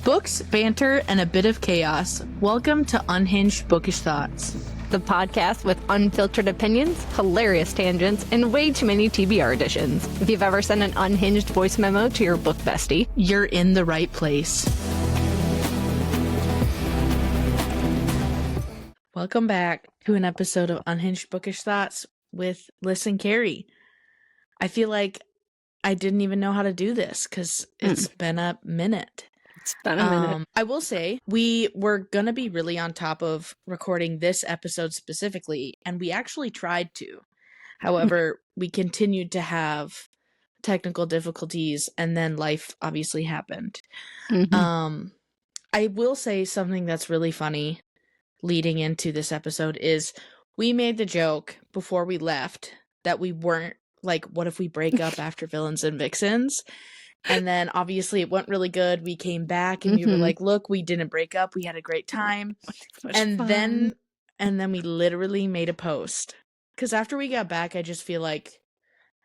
Books, banter, and a bit of chaos. Welcome to Unhinged Bookish Thoughts, the podcast with unfiltered opinions, hilarious tangents, and way too many TBR editions. If you've ever sent an unhinged voice memo to your book bestie, you're in the right place. Welcome back to an episode of Unhinged Bookish Thoughts with Liz and Carrie. I feel like I didn't even know how to do this because it's been a minute. It's been a minute. I will say we were going to be really on top of recording this episode specifically, and we actually tried to. However, we continued to have technical difficulties, and then life obviously happened. I will say something that's really funny leading into this episode is we made the joke before we left that we weren't like, what if we break up after Villains and Vixens? And then obviously it went really good. We came back and we were like, look, we didn't break up. We had a great time. And then we literally made a post. Because after we got back, I just feel like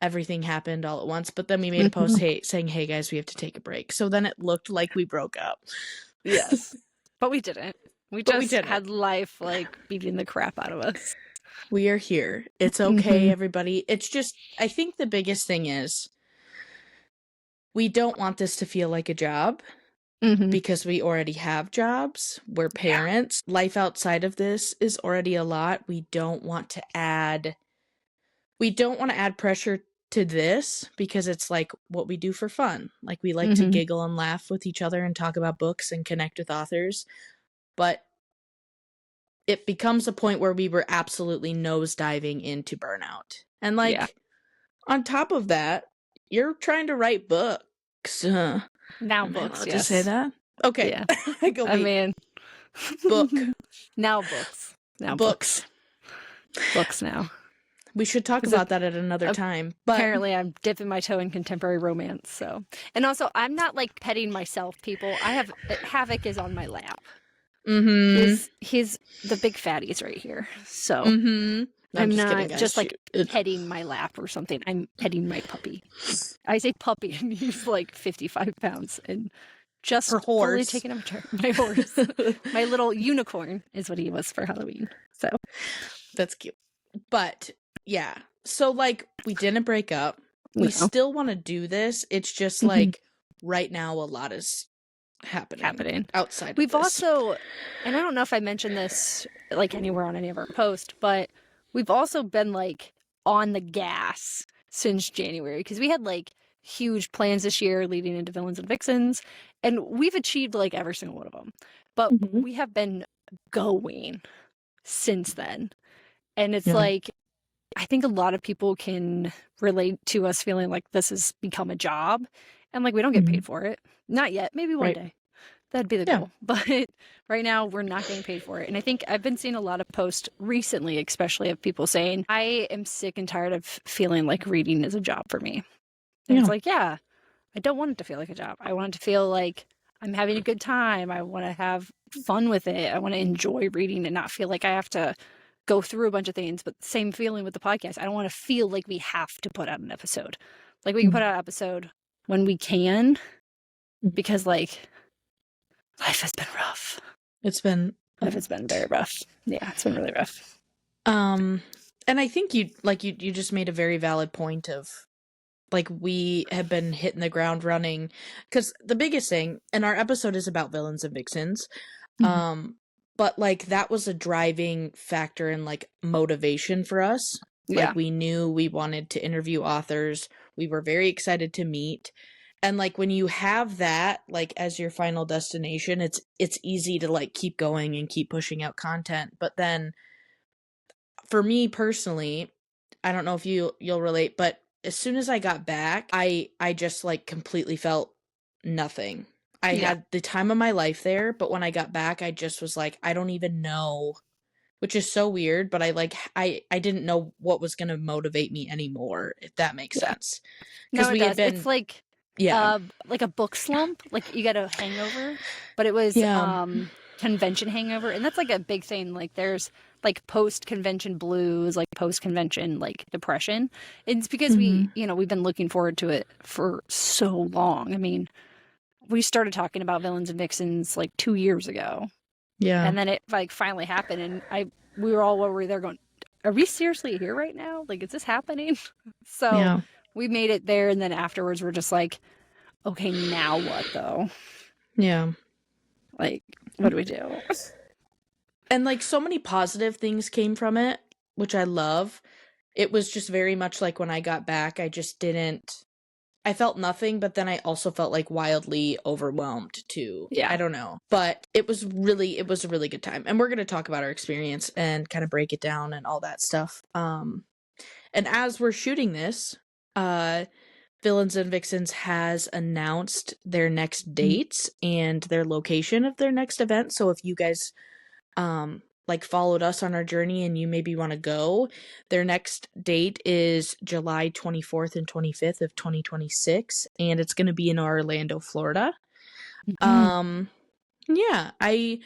everything happened all at once. But then we made a post saying, hey guys, we have to take a break. So then it looked like we broke up. Yes. But we didn't. We just had life like beating the crap out of us. We are here. It's okay, everybody. It's just, I think the biggest thing is we don't want this to feel like a job because we already have jobs. We're parents. Yeah. Life outside of this is already a lot. We don't want to add pressure to this because it's like what we do for fun. Like we like to giggle and laugh with each other and talk about books and connect with authors. But it becomes a point where we were absolutely nosediving into burnout. And on top of that, you're trying to write books. Now books, yes. To say that? Okay. Yeah. I mean, book. Now books. Now books. Books now. We should talk about that at another time. But apparently I'm dipping my toe in contemporary romance, so. And also, I'm not like petting myself, people. Havoc is on my lap. He's the big fatties right here. So I'm not just like petting my lap or something. I'm petting my puppy. I say puppy, and he's like 55 pounds and just fully taking him to my horse. My little unicorn is what he was for Halloween. So that's cute. But yeah, so like we didn't break up. We still want to do this. It's just like right now a lot is happening outside. We've also, and I don't know if I mentioned this like anywhere on any of our posts, but we've also been like on the gas since January because we had like huge plans this year leading into Villains and Vixens, and we've achieved like every single one of them. But we have been going since then, and it's like I think a lot of people can relate to us feeling like this has become a job. And like we don't get paid for it. Not yet. Maybe one day. That'd be the goal. But right now we're not getting paid for it. And I think I've been seeing a lot of posts recently, especially of people saying, I am sick and tired of feeling like reading is a job for me. And it's like, I don't want it to feel like a job. I want it to feel like I'm having a good time. I want to have fun with it. I want to enjoy reading and not feel like I have to go through a bunch of things. But same feeling with the podcast. I don't want to feel like we have to put out an episode. Like we can put out an episode when we can, because like life has been rough. Life has been very rough. Yeah, it's been really rough. And I think you just made a very valid point of like we have been hitting the ground running because the biggest thing, and our episode is about Villains and Vixens, but like that was a driving factor in like motivation for us. Like we knew we wanted to interview authors. We were very excited to meet. And like when you have that like as your final destination, it's easy to like keep going and keep pushing out content. But then for me personally, I don't know if you'll relate, but as soon as I got back, I just like completely felt nothing. I had the time of my life there, but when I got back, I just was like, I don't even know. Which is so weird, but I didn't know what was going to motivate me anymore, if that makes sense. No, it does. It's like a book slump. Like you get a hangover, but it was convention hangover, and that's like a big thing. Like there's like post-convention blues, like post-convention like depression. It's because we've been looking forward to it for so long. I mean, we started talking about Villains and Vixens like 2 years ago. Yeah. And then it like finally happened, and we were all over there going, are we seriously here right now? Like, is this happening? So Yeah. we made it there, and then afterwards we're just like, okay, now what though? Yeah. Like, what do we do? And like so many positive things came from it, which I love. It was just very much like when I got back, I felt nothing, but then I also felt like wildly overwhelmed too. Yeah. I don't know. But it was a really good time. And we're going to talk about our experience and kind of break it down and all that stuff. And as we're shooting this, Villains and Vixens has announced their next dates and their location of their next event. So if you guys like followed us on our journey and you maybe want to go, their next date is July 24th and 25th of 2026, and it's going to be in Orlando, Florida. Yeah, I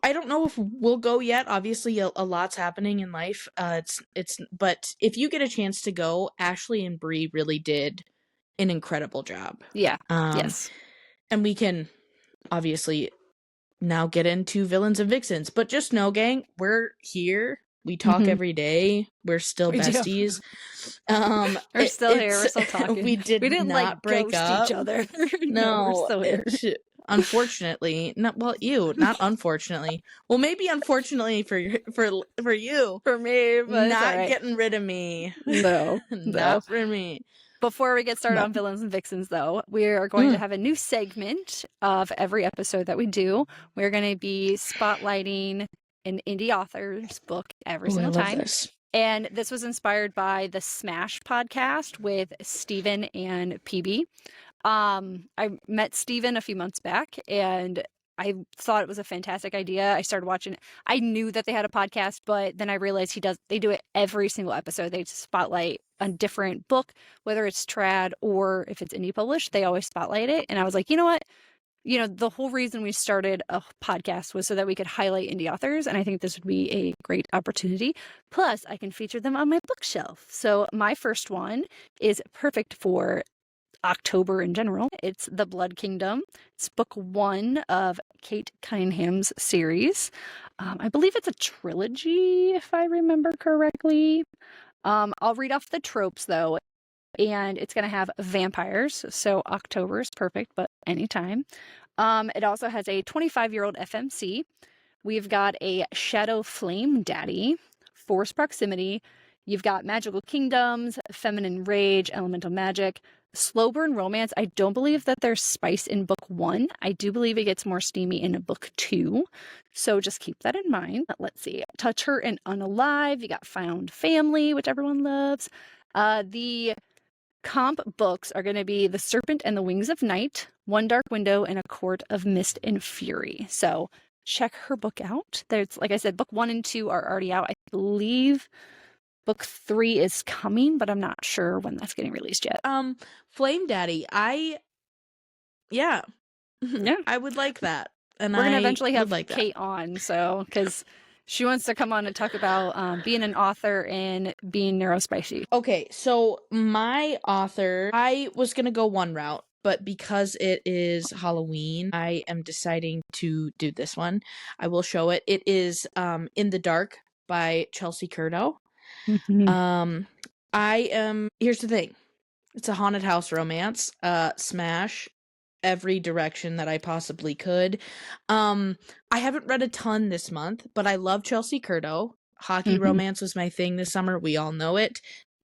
don't know if we'll go yet. Obviously a lot's happening in life. But if you get a chance to go, Ashley and Bree really did an incredible job. Yeah. Yes. And we can obviously now get into Villains and Vixens. But just know, gang, we're here. We talk every day. We're still besties. We're still here. We're still talking. We didn't not like break ghost up. each other. No, we're still here. Unfortunately, not unfortunately. Well, maybe unfortunately for you, For me, but not right. getting rid of me. No, not for me. Before we get started on Villains and Vixens, though, we are going to have a new segment of every episode that we do. We're going to be spotlighting an indie author's book every single time. And this was inspired by the Smash podcast with Steven and PB. I met Steven a few months back, and I thought it was a fantastic idea. I started watching it. I knew that they had a podcast, but then I realized they do it every single episode. They spotlight a different book, whether it's trad or if it's indie published, they always spotlight it. And I was like, you know what? The whole reason we started a podcast was so that we could highlight indie authors. And I think this would be a great opportunity. Plus, I can feature them on my bookshelf. So my first one is perfect for October in general. It's The Blood Kingdom. It's book 1 of Kate Cunningham's series. I believe it's a trilogy, if I remember correctly. I'll read off the tropes, though, and it's going to have vampires, so October is perfect, but anytime. It also has a 25-year-old FMC. We've got a Shadow Flame Daddy, Force Proximity. You've got Magical Kingdoms, Feminine Rage, Elemental Magic, Slow Burn Romance. I don't believe that there's spice in book 1. I do believe it gets more steamy in book 2. So just keep that in mind. Let's see. Touch Her and Unalive. You got Found Family, which everyone loves. The comp books are going to be The Serpent and the Wings of Night, One Dark Window, and A Court of Mist and Fury. So check her book out. There's, like I said, book 1 and 2 are already out. I believe book 3 is coming, but I'm not sure when that's getting released yet. Flame Daddy, yeah, I would like that. And we're gonna eventually have like Kate on, so because she wants to come on and talk about being an author and being neurospicy. Okay, so my author, I was gonna go one route, but because it is Halloween, I am deciding to do this one. I will show it. It is In the Dark by Chelsea Curdo. Here's the thing. It's a haunted house romance. Smash every direction that I possibly could. I haven't read a ton this month, but I love Chelsea Curdo. Hockey romance was my thing this summer. We all know it.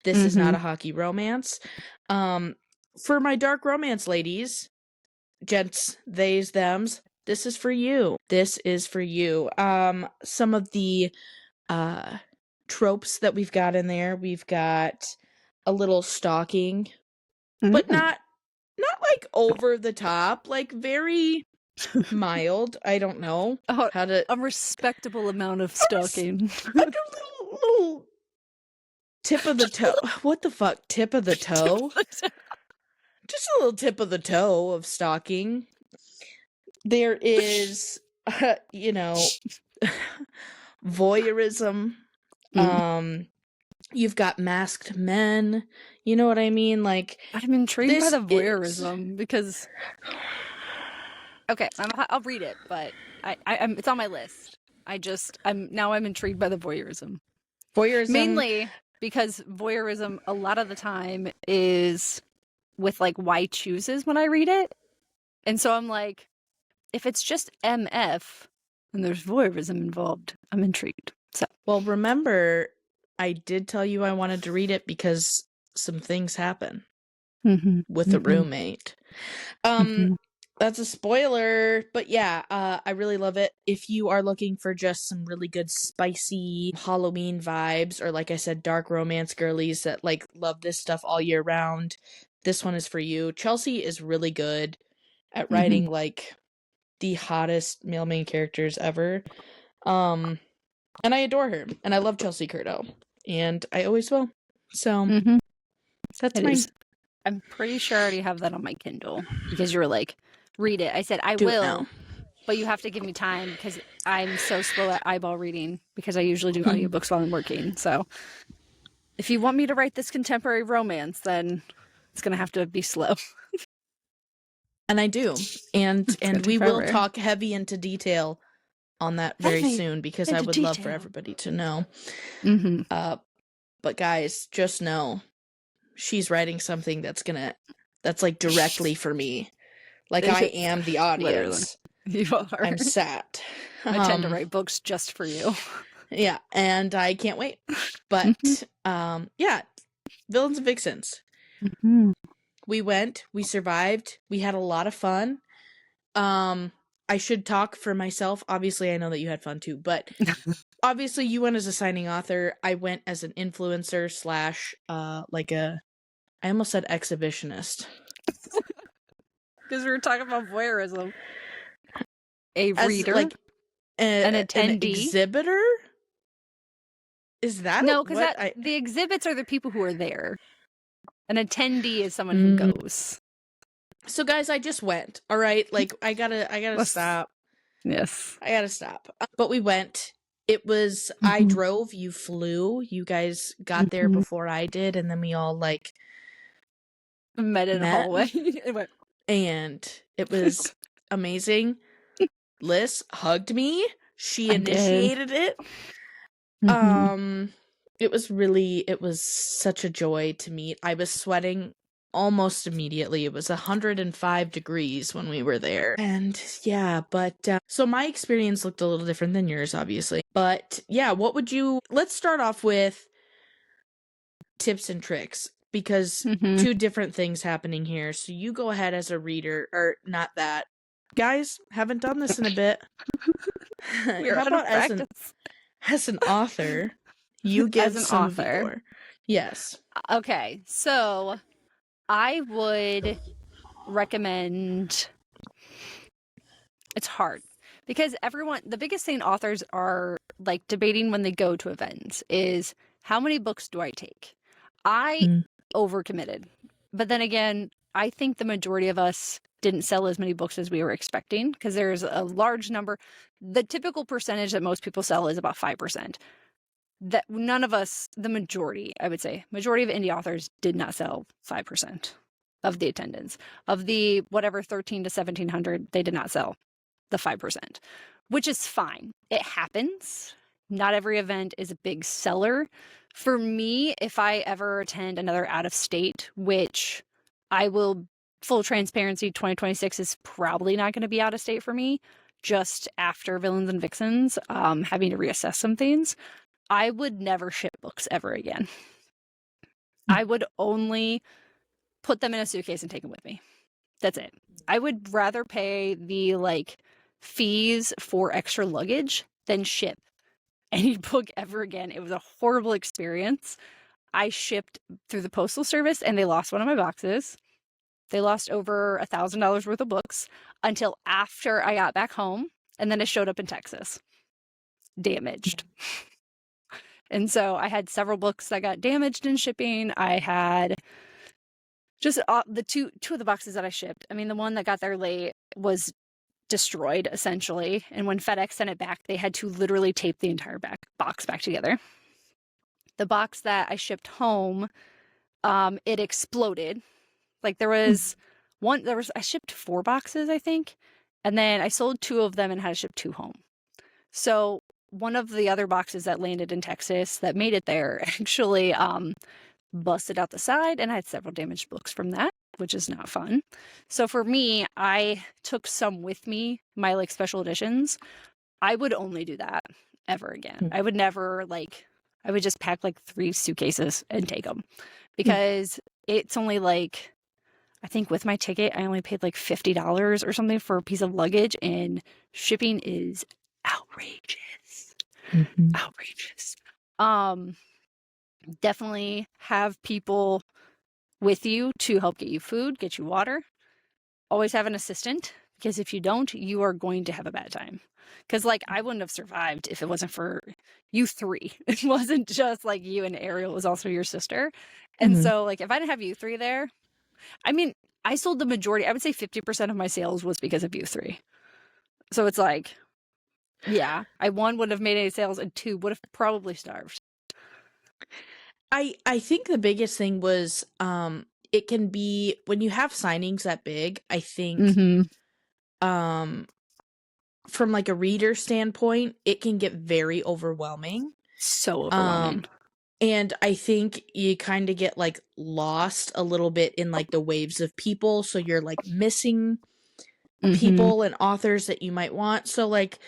This is not a hockey romance. For my dark romance ladies, gents, theys, thems, this is for you. This is for you. Some of the tropes that we've got in there. We've got a little stalking, but not like over the top, like very mild. I don't know how to. A respectable amount of stalking. Like a little tip of the toe. What the fuck? Tip of the toe? Just a little tip of the toe of stalking. There is, voyeurism. You've got masked men. You know what I mean? Like, I'm intrigued by the voyeurism because she wants to come on and talk about being an author and being neurospicy. this is This is This is Okay, I'll read it, but I'm it's on my list. I'm intrigued by the voyeurism. Voyeurism. Mainly because voyeurism a lot of the time is with like why chooses when I read it. And so I'm like, if it's just MF and there's voyeurism involved, I'm intrigued. So Well, remember, I did tell you I wanted to read it because some things happen with a roommate. That's a spoiler, but yeah, I really love it. If you are looking for just some really good spicy Halloween vibes, or like I said, dark romance girlies that like love this stuff all year round, this one is for you. Chelsea is really good at writing like the hottest male main characters ever. And I adore her, and I love Chelsea Curto, and I always will. So that's it mine. is. I'm pretty sure I already have that on my Kindle because you were like, read it. I said, I Do it will, now. but you have to give me time because I'm so slow at eyeball reading because I usually do audiobooks while I'm working. So if you want me to write this contemporary romance, then it's going to have to be slow. And I do. And we will forever. talk heavy into detail on that very Heavy soon because I into would love for detail. everybody to know. But guys, just know she's writing something that's like directly for me. Like I am the audience. Literally. You are. I'm sat. I tend to write books just for you. Yeah, and I can't wait. But yeah, Villains and Vixens. We went, we survived, we had a lot of fun. I should talk for myself. Obviously, I know that you had fun too, but obviously you went as a signing author. I went as an influencer slash I almost said exhibitionist. Because we were talking about voyeurism. A As reader? like an an attendee? exhibitor? Is that no? Because the exhibits are the people who are there. An attendee is someone who goes. So guys, I just went. All right, like I gotta stop. Yes, I gotta stop. But we went. It was I drove. You flew. You guys got there before I did, and then we all like met in a hallway. And it was amazing. Liz hugged me. She initiated it. It was such a joy to meet. I was sweating almost immediately. It was 105 degrees when we were there. And yeah, but so my experience looked a little different than yours, obviously. But yeah, let's start off with tips and tricks, because two different things happening here. So you go ahead as a reader, or not that. Guys, haven't done this in a bit. How about as an author? You give as an some author. of your... Yes. Okay, so I would recommend... It's hard because the biggest thing authors are like debating when they go to events is, how many books do I take? I overcommitted. But then again, I think the majority of us didn't sell as many books as we were expecting, because there's a large number. The typical percentage that most people sell is about 5%. That none of us, the majority, I would say, majority of indie authors did not sell 5% of the attendance. Of the whatever 13 to 1700, they did not sell the 5%, which is fine. It happens. Not every event is a big seller. For me, if I ever attend another out of state, which I will, full transparency, 2026 is probably not going to be out of state for me, just after Villains and Vixens, having to reassess some things, I would never ship books ever again. I would only put them in a suitcase and take them with me. That's it. I would rather pay the fees for extra luggage than ship any book ever again. It was a horrible experience. I shipped through the postal service and they lost one of my boxes. They lost over $1,000 worth of books until after I got back home, and then it showed up in Texas, damaged. And so I had several books that got damaged in shipping. I had just the two of the boxes that I shipped. I mean, the one that got there late was destroyed, essentially. And when FedEx sent it back, they had to literally tape the entire box back together. The box that I shipped home, it exploded. Like I shipped 4 boxes, I think. And then I sold 2 of them and had to ship 2 home. So one of the other boxes that landed in Texas that made it there actually busted out the side, and I had several damaged books from that, which is not fun. So for me, I took some with me, my like special editions. I would only do that ever again. I would never I would just pack like 3 suitcases and take them, because it's only like, I think with my ticket, I only paid like $50 or something for a piece of luggage, and shipping is outrageous. Outrageous. Definitely have people with you to help get you food, get you water. Always have an assistant, because if you don't, you are going to have a bad time. Because like, I wouldn't have survived if it wasn't for you 3. It wasn't just like you and Ariel, it was also your sister. And so like, if I didn't have you 3 there, I mean, I sold the majority, I would say 50% of my sales was because of you 3. So it's like, yeah, I 1 wouldn't have made any sales, and 2 would have probably starved. I think the biggest thing was it can be when you have signings that big, I think from like a reader standpoint, it can get very overwhelming. So overwhelming. And I think you kind of get like lost a little bit in like the waves of people, so you're like missing people and authors that you might want. So like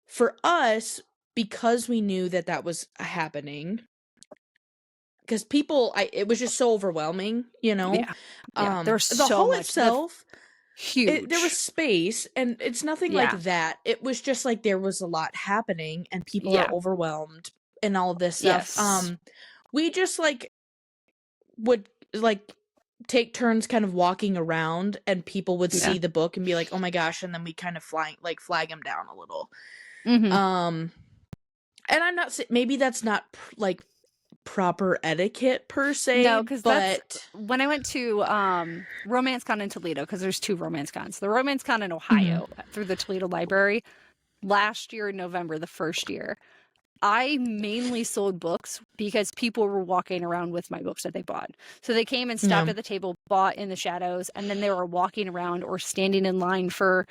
for us, because we knew that that was happening, because it was just so overwhelming, you know. Yeah. There was The so hall much. itself, Huge. there was space, and it's nothing like that. It was just like there was a lot happening, and people are overwhelmed, and all of this stuff. Yes. We just like would like take turns kind of walking around, and people would see the book and be like, "Oh my gosh!" and then we kind of flag them down a little. And I'm not saying, maybe that's not like proper etiquette per se. No, because but when I went to Romance Con in Toledo, because there's 2 Romance Cons. The Romance Con in Ohio through the Toledo Library last year in November, the first year, I mainly sold books because people were walking around with my books that they bought. So they came and stopped at the table, bought In the Shadows, and then they were walking around or standing in line for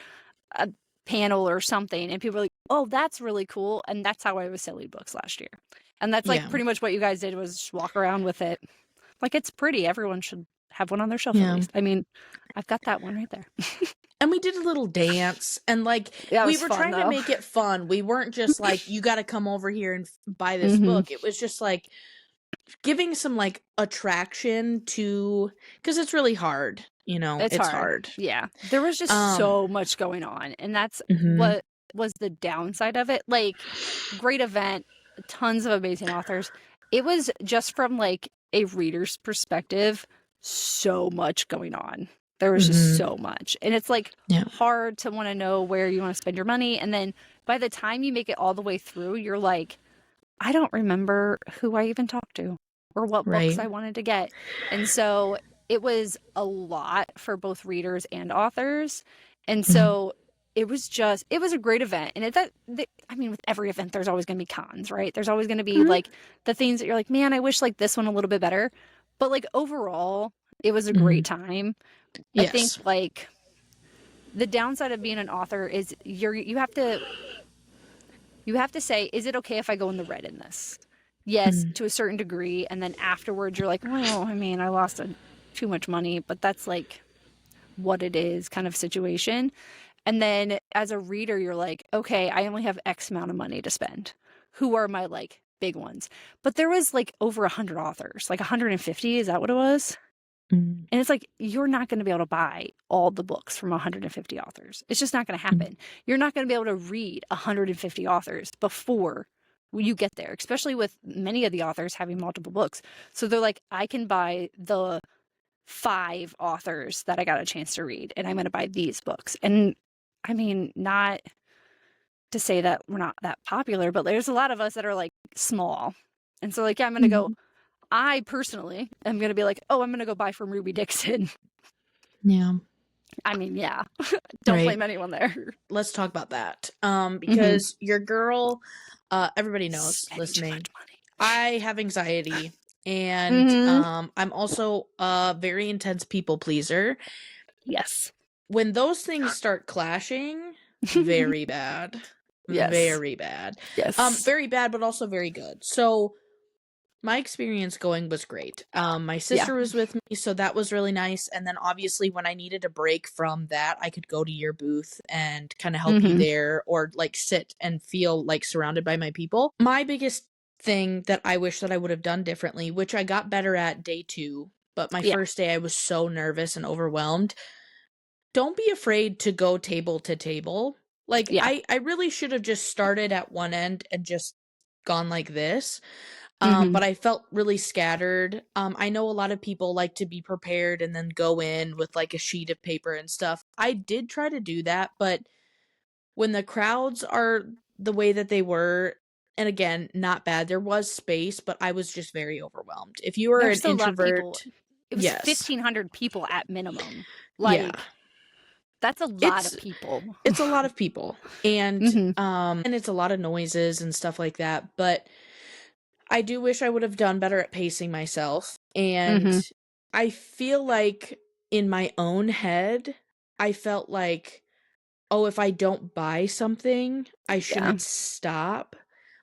a panel or something, and people were like, "Oh, that's really cool." And that's how I was selling books last year. And that's like pretty much what you guys did, was just walk around with it. Like, it's pretty. Everyone should have one on their shelf at least. I mean, I've got that one right there. And we did a little dance, and like we were trying to make it fun. We weren't just like, you got to come over here and buy this book. It was just like giving some like attraction to, because it's really hard, you know. It's hard. Yeah, there was just so much going on, and that's what was the downside of it. Like, great event, tons of amazing authors. It was just from like a reader's perspective, so much going on. There was just so much. And it's like hard to want to know where you want to spend your money. And then by the time you make it all the way through, you're like, I don't remember who I even talked to or what books I wanted to get. And so it was a lot for both readers and authors. And so it was a great event. And I mean, with every event, there's always going to be cons, right? There's always going to be like the things that you're like, man, I wish like this one a little bit better. But like overall, it was a great time. I think like the downside of being an author is you have to say, is it okay if I go in the red in this? Yes, to a certain degree. And then afterwards you're like, well, I mean, I lost too much money, but that's like what it is kind of situation. And then as a reader, you're like, okay, I only have X amount of money to spend. Who are my like big ones? But there was like over 100 authors, like 150. Is that what it was? And it's like, you're not going to be able to buy all the books from 150 authors. It's just not going to happen. You're not going to be able to read 150 authors before you get there, especially with many of the authors having multiple books. So they're like, I can buy the 5 authors that I got a chance to read, and I'm going to buy these books. And I mean, not to say that we're not that popular, but there's a lot of us that are like small. And so like, yeah, I'm going to go. I personally am going to be like, oh, I'm going to go buy from Ruby Dixon. Yeah. I mean, yeah. Don't blame anyone there. Let's talk about that. Because your girl, everybody knows listening, I have anxiety, and I'm also a very intense people pleaser. Yes. when those things start clashing, very bad. Yes. Very bad. Yes. Very bad, but also very good. So my experience going was great. My sister was with me, so that was really nice. And then obviously when I needed a break from that, I could go to your booth and kind of help you there, or like sit and feel like surrounded by my people. My biggest thing that I wish that I would have done differently, which I got better at day 2, but my first day I was so nervous and overwhelmed. Don't be afraid to go table to table. Like, I really should have just started at one end and just gone like this. But I felt really scattered. I know a lot of people like to be prepared and then go in with like a sheet of paper and stuff. I did try to do that, but when the crowds are the way that they were, and again, not bad, there was space, but I was just very overwhelmed. If you were an Still a lot of people. introvert, It was yes. 1,500 people at minimum. Like, that's a lot of people. It's a lot of people. And and it's a lot of noises and stuff like that. But I do wish I would have done better at pacing myself. And I feel like in my own head, I felt like, oh, if I don't buy something, I shouldn't stop,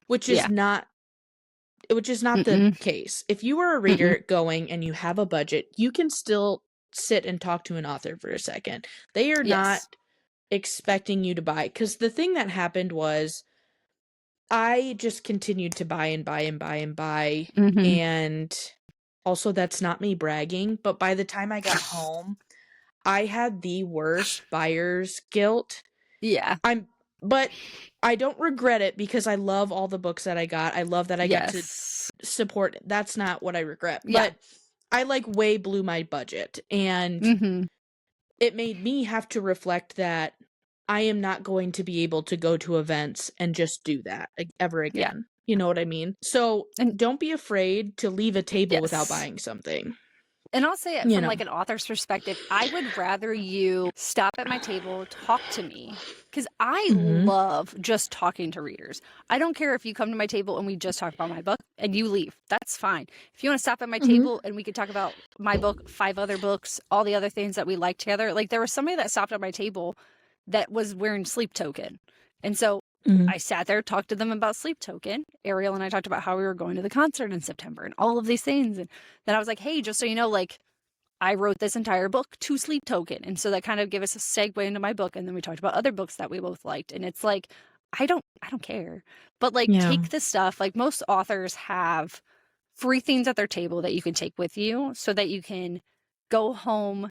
which is not the case. If you are a reader going and you have a budget, you can still sit and talk to an author for a second. They are not expecting you to buy. Because the thing that happened was I just continued to buy and buy and buy and buy. And also, that's not me bragging, but by the time I got home, I had the worst buyer's guilt. But I don't regret it because I love all the books that I got. I love that I got to support. That's not what I regret. But I like way blew my budget. And it made me have to reflect that I am not going to be able to go to events and just do that ever again. You know what I mean? So don't be afraid to leave a table without buying something. And I'll say it from like an author's perspective. I would rather you stop at my table, talk to me, because I love just talking to readers. I don't care if you come to my table and we just talk about my book and you leave. That's fine. If you want to stop at my table and we could talk about my book, 5 other books, all the other things that we like together. Like, there was somebody that stopped at my table that was wearing Sleep Token. And so I sat there, talked to them about Sleep Token. Ariel and I talked about how we were going to the concert in September and all of these things. And then I was like, hey, just so you know, like, I wrote this entire book to Sleep Token. And so that kind of gave us a segue into my book. And then we talked about other books that we both liked. And it's like, I don't care. But like, take this stuff. Like, most authors have free things at their table that you can take with you so that you can go home,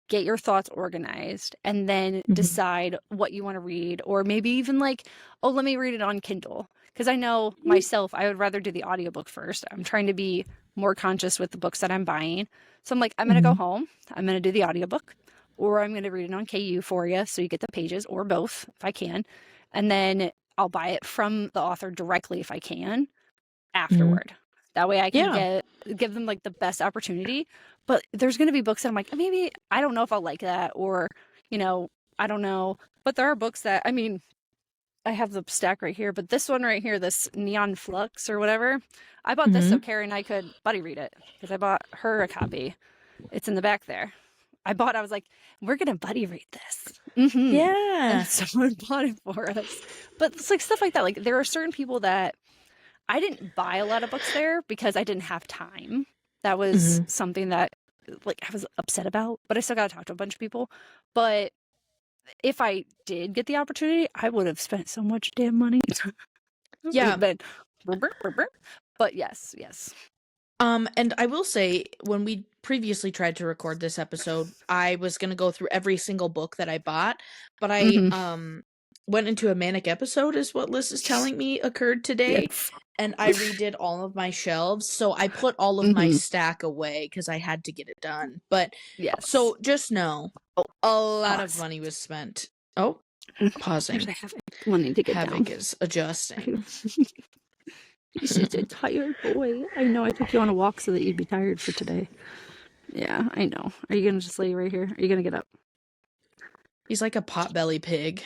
get your thoughts organized, and then decide what you want to read. Or maybe even like, oh, let me read it on Kindle. Because I know myself, I would rather do the audiobook first. I'm trying to be more conscious with the books that I'm buying. So I'm like, I'm going to go home, I'm going to do the audiobook, or I'm going to read it on KU for you so you get the pages, or both if I can. And then I'll buy it from the author directly if I can afterward. That way I can give them like the best opportunity. But there's going to be books that I'm like, maybe I don't know if I'll like that, or, you know, I don't know. But there are books that, I mean, I have the stack right here, but this one right here, this Neon Flux or whatever, I bought this so Carrie and I could buddy read it, because I bought her a copy. It's in the back there. I was like, we're going to buddy read this. Yeah. And someone bought it for us. But it's like stuff like that. Like, there are certain people that I didn't buy a lot of books there because I didn't have time. That was something that, like, I was upset about, but I still got to talk to a bunch of people. But if I did get the opportunity, I would have spent so much damn money. But yes. And I will say, when we previously tried to record this episode, I was going to go through every single book that I bought, but I went into a manic episode, is what Liz is telling me occurred today. And I redid all of my shelves, so I put all of my stack away because I had to get it done. But so just know, a lot of money was spent. Oh, pausing. Wanting to get Havoc down. is adjusting. He's just a tired boy. I know, I took you on a walk so that you'd be tired for today. Yeah, I know. Are you going to just lay right here? Are you going to get up? He's like a potbelly pig.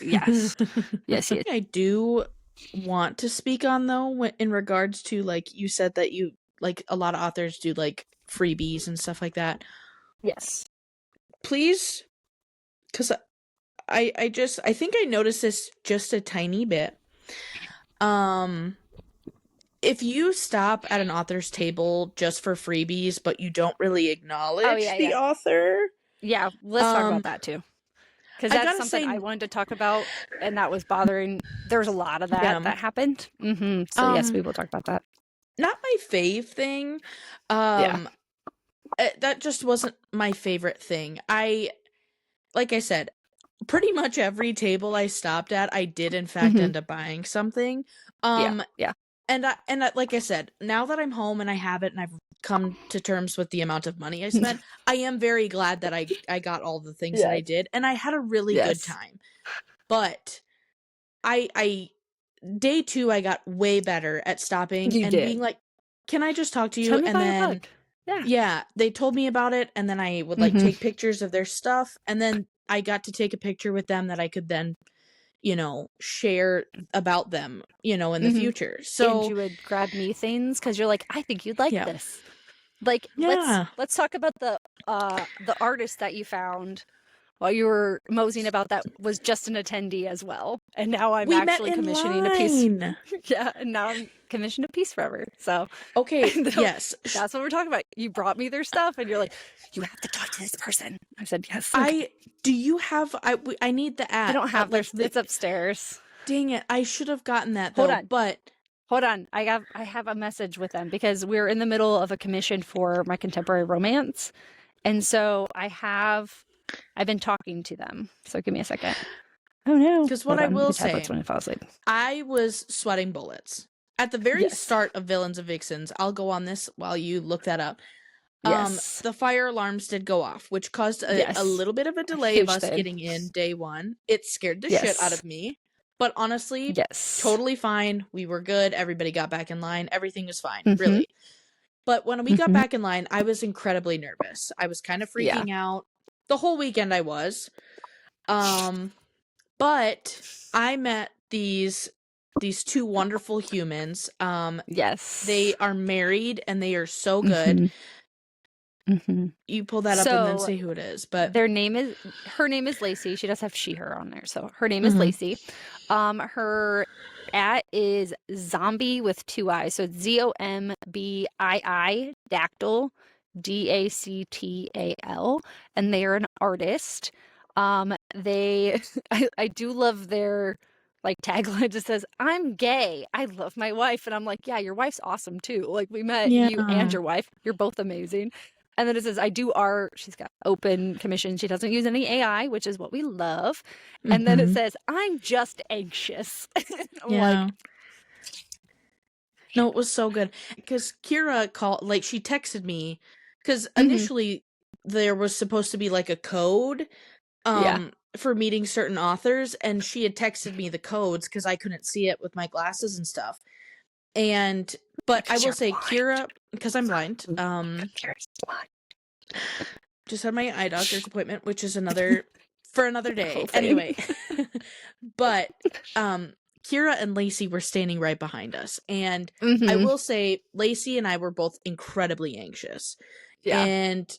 Yes. Yes, he is. I do want to speak on, though, in regards to, like, you said that you, like, a lot of authors do, like, freebies and stuff like that. Yes. please, because I think I noticed this just a tiny bit. If you stop at an author's table just for freebies, but you don't really acknowledge the author, yeah, let's talk about that too. Because I that's gotta something say, I wanted to talk about, and that was bothering. There's a lot of that happened. So yes, we will talk about that. not my fave thing. That just wasn't my favorite thing. Like I said, pretty much every table I stopped at, I did in fact end up buying something. Yeah. And like I said, now that I'm home and I have it and I've come to terms with the amount of money I spent, I am very glad that I got all the things that I did, and I had a really good time. But I day 2 I got way better at stopping being like, "Can I just talk to you?" Tell me And about your then book. yeah, they told me about it, and then I would like take pictures of their stuff, and then I got to take a picture with them that I could then, share about them, in the future. So and you would grab me things because you're like, I think you'd like this. Like, yeah. let's talk about the artist that you found while you were moseying about that was just an attendee as well. And now I'm actually commissioning a piece. Yeah, and now I'm commissioned a piece forever. So okay, yes, that's what we're talking about. You brought me their stuff, and you're like, you have to talk to this person. I said yes. Do you have? I need the app. I don't have this. It's upstairs. Dang it! I should have gotten that though. Hold on. I have a message with them because we're in the middle of a commission for my contemporary romance, and so I've been talking to them. So give me a second. Oh no! Because what I will say, when I fall asleep. I was sweating bullets at the very start of Villains and Vixens. I'll go on this while you look that up. The fire alarms did go off, which caused a little bit of a delay of us getting in day 1. It scared the shit out of me. But honestly, totally fine. We were good. Everybody got back in line. Everything was fine, really. But when we got back in line, I was incredibly nervous. I was kind of freaking out. The whole weekend I was. But I met these 2 wonderful humans. They are married and they are so good. You pull that up and then say who it is. But her name is Lacey. She does have she/her on there, so her name is Lacey. Her at is zombie with 2 I's, so it's ZOMBII dactyl DACTAL, and they are an artist. I do love their like tagline. Just says, "I'm gay. I love my wife," and I'm like, yeah, your wife's awesome too. Like we met you and your wife. You're both amazing. And then it says, I do art. She's got open commission. She doesn't use any AI, which is what we love. And then it says, I'm just anxious. Like, no, it was so good. Because Kira called, like, she texted me. Because initially there was supposed to be like a code for meeting certain authors. And she had texted me the codes because I couldn't see it with my glasses and stuff. But I will say, Kira, because I'm blind, just had my eye doctor's appointment, which is for another day. Anyway, but Kira and Lacey were standing right behind us, and I will say, Lacey and I were both incredibly anxious. Yeah. And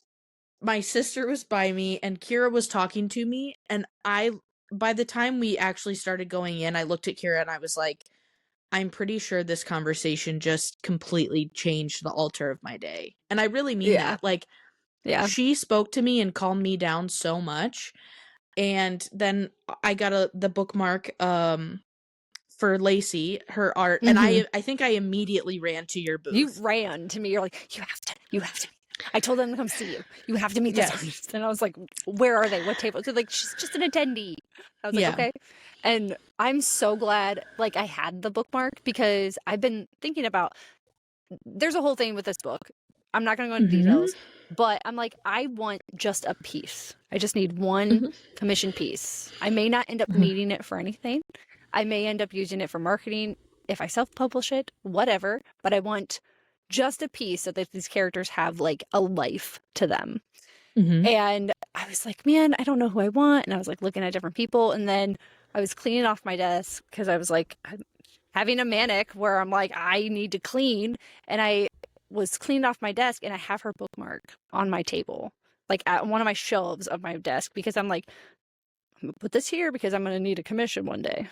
my sister was by me, and Kira was talking to me, and by the time we actually started going in, I looked at Kira and I was like, I'm pretty sure this conversation just completely changed the altar of my day. And I really mean that. Like, she spoke to me and calmed me down so much. And then I got the bookmark for Lacey, her art. And I think I immediately ran to your booth. You ran to me. You're like, you have to. I told them to come see you. You have to meet this artist. And I was like, where are they? What table? They're like, she's just an attendee. I was like, okay. And I'm so glad, like, I had the bookmark because I've been thinking about, there's a whole thing with this book. I'm not going to go into details, but I'm like, I want just a piece. I just need one commission piece. I may not end up needing it for anything. I may end up using it for marketing if I self-publish it, whatever. But I want just a piece so that these characters have, like, a life to them. And I was like, man, I don't know who I want. And I was, like, looking at different people. And then I was cleaning off my desk because I was like, I'm having a manic where I'm like, I need to clean. And I was cleaning off my desk and I have her bookmark on my table, like at one of my shelves of my desk because I'm like, I'm gonna put this here because I'm gonna need a commission one day,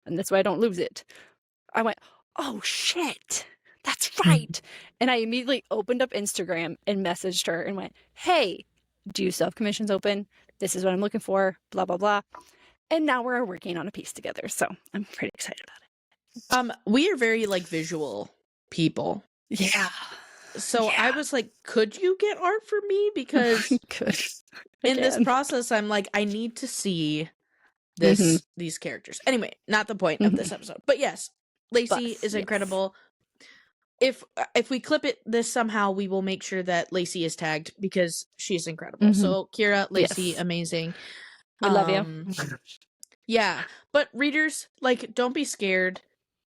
and that's why I don't lose it. I went, oh shit, that's right. And I immediately opened up Instagram and messaged her and went, hey, do you still have commissions open? This is what I'm looking for, blah, blah, blah. And now we're working on a piece together. So I'm pretty excited about it. We are very like visual people. Yeah. So Yeah. I was like, could you get art for me? Because in this process, I'm like, I need to see these characters. Anyway, not the point of this episode. But yes, Lacey is incredible. If we clip it this somehow, we will make sure that Lacey is tagged because she's incredible. So Kira, Lacey, amazing. We love you. Yeah. But readers, like, don't be scared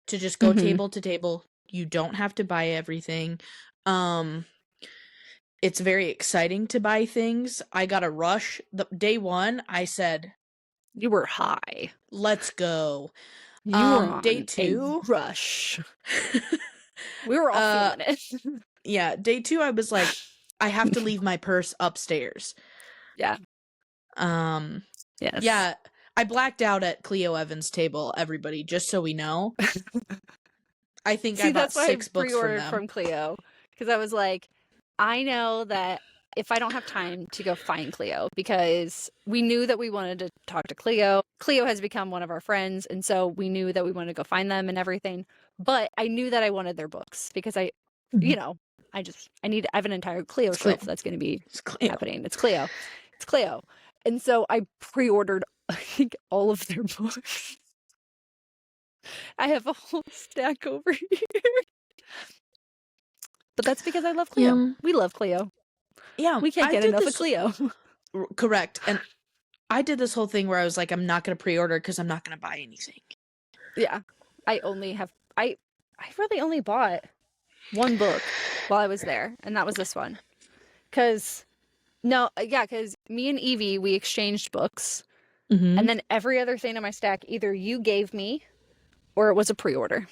to just go table to table. You don't have to buy everything. It's very exciting to buy things. I got a rush. Day one, I said, you were high. Let's go. You were on day two, a rush. We were all feeling it. Yeah, day two, I was like, I have to leave my purse upstairs. Yeah. Yes. Yeah, I blacked out at Cleo Evans' table, everybody, just so we know. I think I bought 6 books from Cleo. Because I was like, I know that if I don't have time to go find Cleo, because we knew that we wanted to talk to Cleo. Cleo has become one of our friends, and so we knew that we wanted to go find them and everything. But I knew that I wanted their books because I have an entire Cleo shelf that's going to be happening. It's Cleo. It's Cleo. And so I pre-ordered, I think, all of their books. I have a whole stack over here. But that's because I love Cleo. Yeah. We love Cleo. Yeah. We can't get enough of Cleo. Correct. And I did this whole thing where I was like, I'm not going to pre-order because I'm not going to buy anything. Yeah. I really only bought one book while I was there, and that was this one. Because me and Evie, we exchanged books, and then every other thing in my stack, either you gave me or it was a pre-order.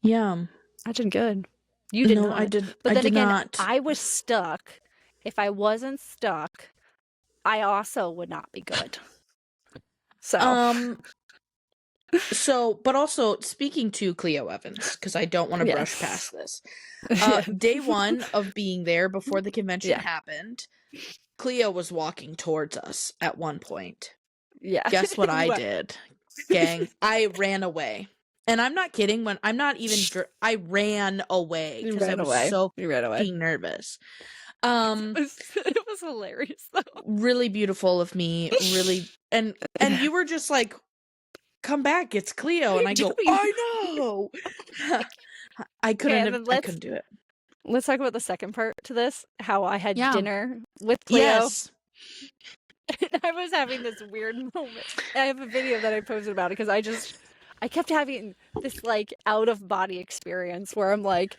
Yeah. I did good. You did not. I did. But then again, not. I was stuck. If I wasn't stuck, I also would not be good. So. But also speaking to Cleo Evans, because I don't want to brush past this. Day one of being there before the convention happened, Cleo was walking towards us at one point. Yeah. Guess what I did, gang? I ran away. And I'm not kidding. When I'm not even, I ran away because I was so fucking nervous. It was hilarious though. Really beautiful of me. Really, and you were just like, come back, it's Cleo, and I go, I know. I couldn't do it. Let's talk about the second part to this. How I had dinner with Cleo. Yes. And I was having this weird moment. I have a video that I posted about it because I kept having this like out of body experience where I'm like,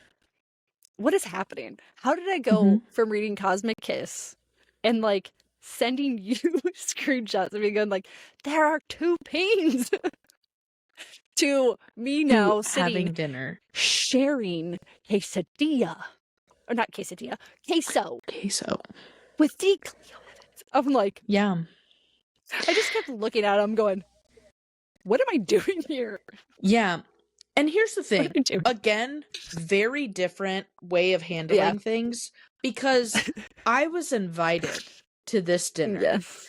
what is happening? How did I go from reading Cosmic Kiss and like sending you screenshots of me going like, there are 2 pains to me now sitting having dinner, sharing quesadilla, or not quesadilla, queso with the Cleo Evans. I'm like, yeah. I just kept looking at him going, what am I doing here? Yeah. And here's the thing. Again, very different way of handling things because I was invited to this dinner. Yes.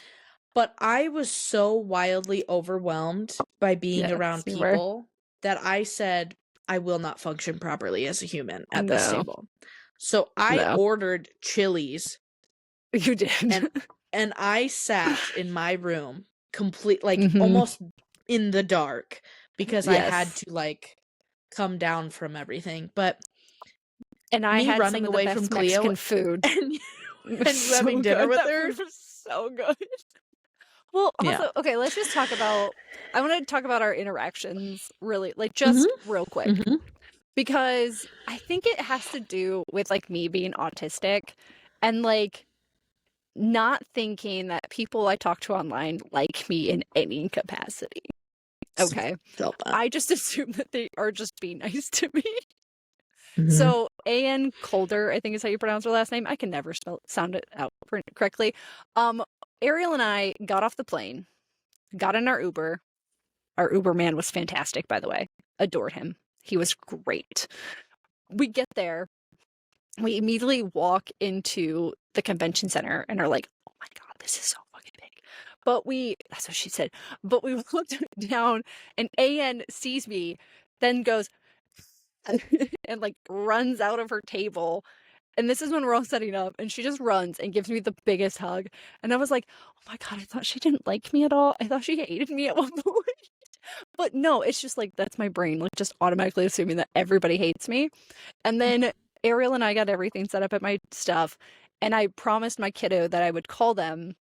But I was so wildly overwhelmed by being around people that I said I will not function properly as a human at this table. So I ordered Chili's. You did. And I sat in my room almost in the dark because I had to like come down from everything. But I had running away from Cleo Mexican food and you having dinner with her was so good. Well, also, okay, let's just talk about, I want to talk about our interactions really, like just real quick, because I think it has to do with like me being autistic and like not thinking that people I talk to online like me in any capacity. Okay. I just assume that they are just being nice to me. Mhm. So A.N. Coulter, I think is how you pronounce her last name. I can never sound it out correctly. Ariel and I got off the plane, got in our Uber. Our Uber man was fantastic, by the way. Adored him. He was great. We get there. We immediately walk into the convention center and are like, oh my God, this is so fucking big. That's what she said. But we looked down and AN sees me, then goes, and like runs out of her table. And this is when we're all setting up, and she just runs and gives me the biggest hug. And I was like, oh my God, I thought she didn't like me at all. I thought she hated me at one point. But no, it's just like, that's my brain, like just automatically assuming that everybody hates me. And then Ariel and I got everything set up at my stuff, and I promised my kiddo that I would call them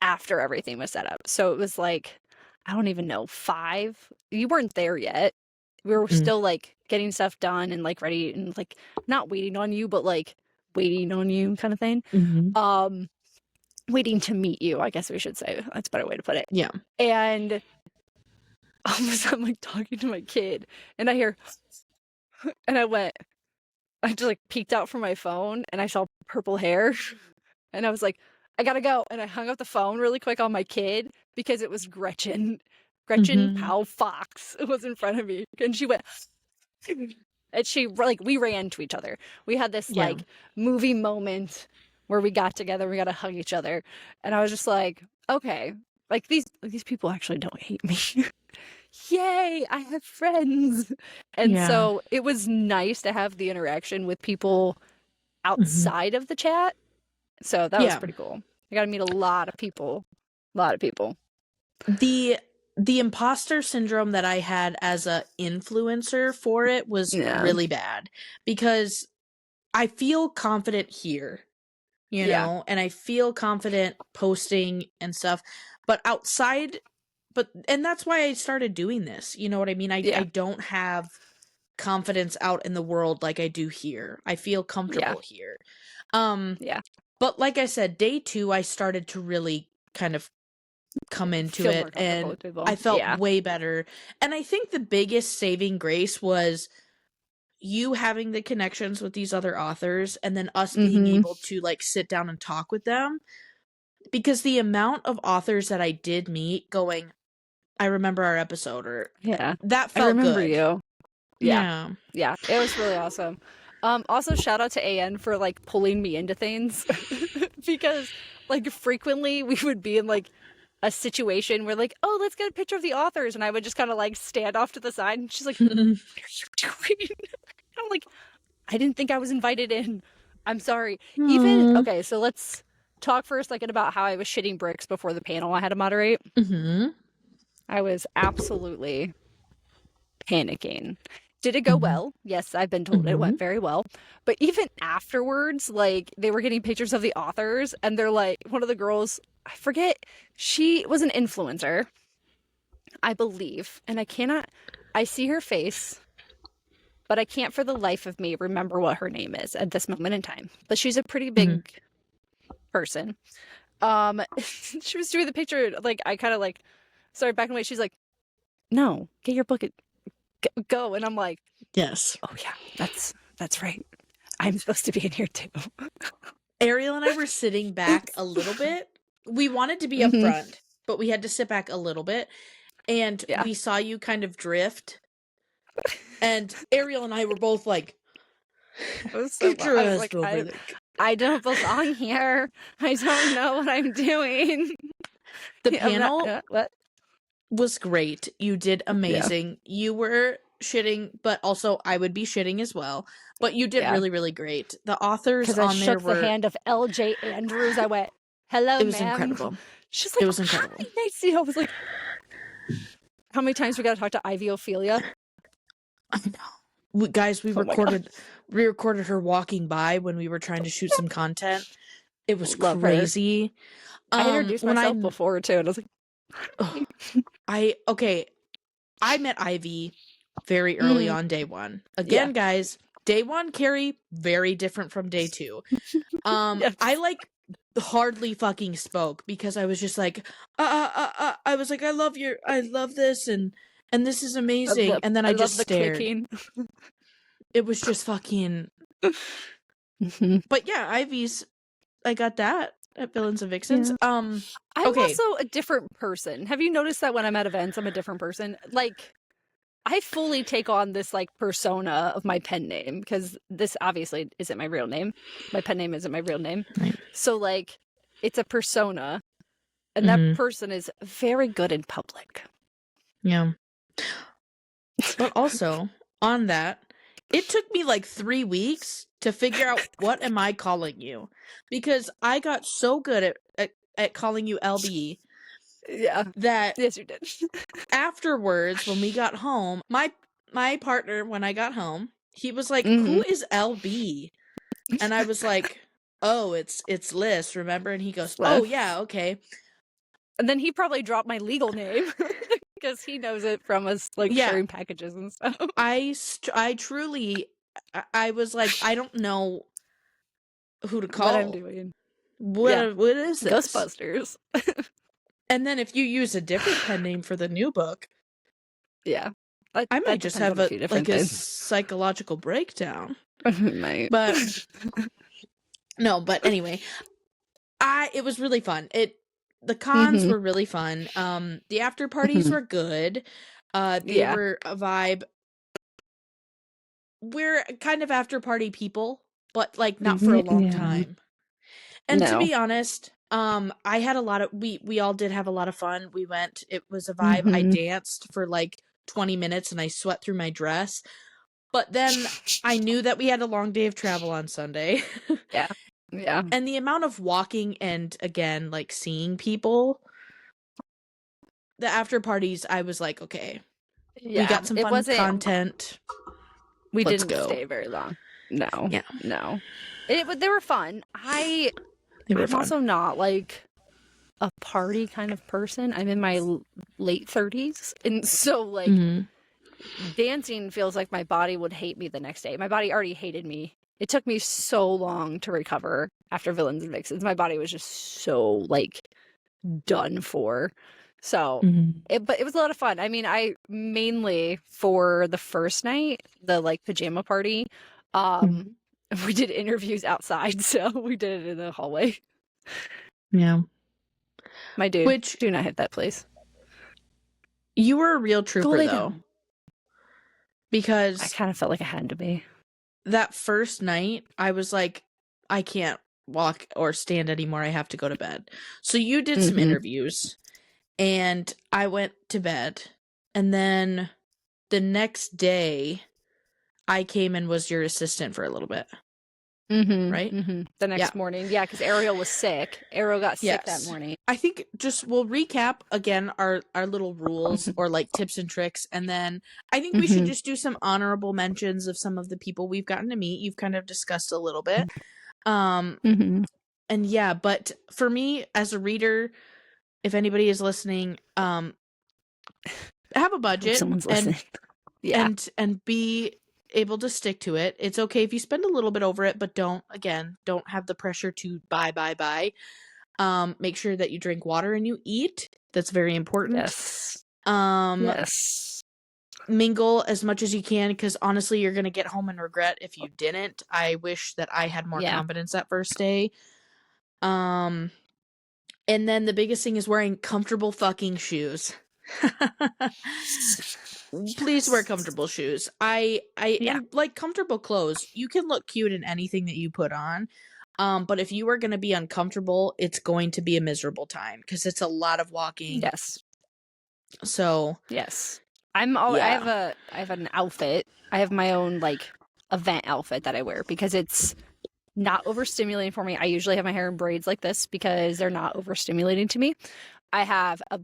after everything was set up. So it was like, I don't even know, 5. You weren't there yet. We were still like getting stuff done and like ready and like not waiting on you, but like waiting on you kind of thing. Mhm. Waiting to meet you, I guess we should say. That's a better way to put it. Yeah. And all of a sudden, I'm like talking to my kid, and I hear, and I just like peeked out from my phone, and I saw purple hair, and I was like, I gotta go. And I hung up the phone really quick on my kid because it was Gretchen. Gretchen Mhm. Powell Fox was in front of me, and she went, and she like we ran to each other. We had this Yeah. like movie moment where we got together, we got to hug each other, and I was just like, okay, like these people actually don't hate me. Yay, I have friends. And Yeah. so it was nice to have the interaction with people Mhm. outside of the chat. So that was Yeah. pretty cool. I got to meet a lot of people. A lot of people. The imposter syndrome that I had as a influencer for it was Yeah. really bad because I feel confident here, Yeah. and I feel confident posting and stuff, but outside, and that's why I started doing this. You know what I mean? I Yeah. don't have confidence out in the world like I do here. I feel comfortable here. Yeah. But like I said, day 2, I started to really kind of come into Feel more it, comfortable and with people. I felt Yeah. way better. And I think the biggest saving grace was you having the connections with these other authors and then us being Mm-hmm. able to like sit down and talk with them, because the amount of authors that I did meet going, I remember our episode, or Yeah. that I felt remember good. you. Yeah. Yeah. Yeah. It was really awesome. Also shout out to AN for like pulling me into things because like frequently we would be in like a situation where like, oh, let's get a picture of the authors, and I would just kind of like stand off to the side, and she's like, what are you doing? I'm like, I didn't think I was invited in. I'm sorry. Even Mm. okay, so let's talk for a second about how I was shitting bricks before the panel I had to moderate. Mhm. I was absolutely panicking. Did it go Mhm. well? Yes, I've been told it Mhm. went very well. But even afterwards, like they were getting pictures of the authors, and they're like, one of the girls, I forget, she was an influencer, I believe, and I see her face, but I can't for the life of me remember what her name is at this moment in time. But she's a pretty Mhm. big person. She was doing the picture, like I kind of like started backing away. She's like, "No, get your book, go," and I'm like, Yes. "Oh yeah, that's right. I'm supposed to be in here too." Ariel and I were sitting back a little bit. We wanted to be up Hmm. front, but we had to sit back a little bit. And Yeah. we saw you kind of drift. And Ariel and I were both like, It was so get fun. your I was ass like, over there. I don't belong here. I don't know what I'm doing. The I'm not. panel What? was great. You did Yeah. amazing. You were shitting, but also I would be shitting as well. But you did Yeah. really, really great. The authors Because I on there shook the were, hand of L.J. Andrews. I went, "Hello, it was ma'am." incredible. She's It like, was "Hi, incredible. nice to see you." I was like, "How many times we got to talk to Ivy Ophelia?" I know. Guys, Oh my god, we recorded her walking by when we were trying to shoot some content. It was love her. crazy. I introduced When myself before too, and I was like, ugh, I met Ivy very early mm, on day 1. yeah, Again, guys, day 1 Carrie very different from day 2. yes, I like hardly fucking spoke because I was just like, I was like, I love this, and this is amazing, and then I I love just the stared. clicking. it was just fucking. Mhm. But yeah, Ivy's. I got that at Villains and Vixens. Yeah. I'm Okay. also a different person. Have you noticed that when I'm at events, I'm a different person? Like, I fully take on this like persona of my pen name because this obviously isn't my real name. My pen name isn't my real name. Right. So like, it's a persona, and that person is very good in public. Yeah. But also, on that, it took me like 3 weeks to figure out what am I calling you. Because I got so good at calling you LB Yeah. that Yes, you did. afterwards, when we got home, my partner, when I got home, he was like, who is LB? And I was like, oh, it's Liz, remember? And he goes, oh, yeah, okay. And then he probably dropped my legal name because he knows it from us like sharing packages and stuff. I truly, I was like, I don't know who to call. What I'm doing. What is this? Ghostbusters. And then if you use a different pen name for the new book, yeah, I might just have a psychological breakdown. Might. But no, but anyway, it was really fun. The cons were really fun. The after parties were good. They were a vibe. We're kind of after party people, but like not for a long time. And to be honest, I had a lot of we all did have a lot of fun. We went, it was a vibe. I danced for like 20 minutes and I sweat through my dress. But then I knew that we had a long day of travel on Sunday. Yeah. And the amount of walking and again like seeing people, the after parties, I was like, okay. We got some fun content. We didn't stay very long. No. Yeah. No. They were fun. I'm also not like a party kind of person. I'm in my late 30s. And so like dancing feels like my body would hate me the next day. My body already hated me. It took me so long to recover after Villains and Vixens. My body was just so like done for. So, but it was a lot of fun. I mean, I mainly for the first night, the like pajama party, we did interviews outside, so we did it in the hallway. Yeah. My dude, do not hit that place. You were a real trooper though. Because I kind of felt like I had to be. That first night, I was like, I can't walk or stand anymore. I have to go to bed. So you did some interviews. And I went to bed. And then the next day, I came and was your assistant for a little bit. Right? The next morning. Yeah, because Ariel was sick. Ariel got sick that morning. I think we'll recap again our little rules or like tips and tricks. And then I think we should just do some honorable mentions of some of the people we've gotten to meet. You've kind of discussed a little bit. And yeah, but for me as a reader, if anybody is listening, have a budget Someone's listening. and be able to stick to it. It's okay if you spend a little bit over it, but don't have the pressure to buy. Make sure that you drink water and you eat. That's very important. Yes. Yes. Mingle as much as you can, because honestly, you're gonna get home and regret if you didn't. I wish that I had more confidence that first day. And then the biggest thing is wearing comfortable fucking shoes. Please wear comfortable shoes. I like comfortable clothes. You can look cute in anything that you put on. But if you are going to be uncomfortable, it's going to be a miserable time because it's a lot of walking. Yes. So yes, I have an outfit. I have my own like event outfit that I wear because it's not overstimulating for me. I usually have my hair in braids like this because they're not overstimulating to me. I have a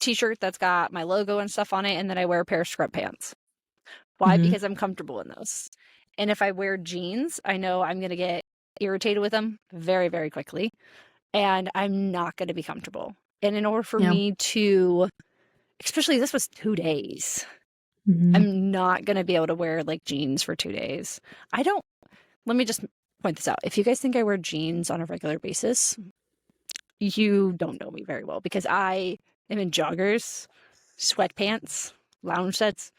t-shirt that's got my logo and stuff on it, and then I wear a pair of scrub pants. Why? Because I'm comfortable in those. And if I wear jeans, I know I'm going to get irritated with them very, very quickly, and I'm not going to be comfortable. And in order for me to, especially this was 2 days, I'm not going to be able to wear like jeans for 2 days. Let me just point this out. If you guys think I wear jeans on a regular basis, you don't know me very well because I am in joggers, sweatpants, lounge sets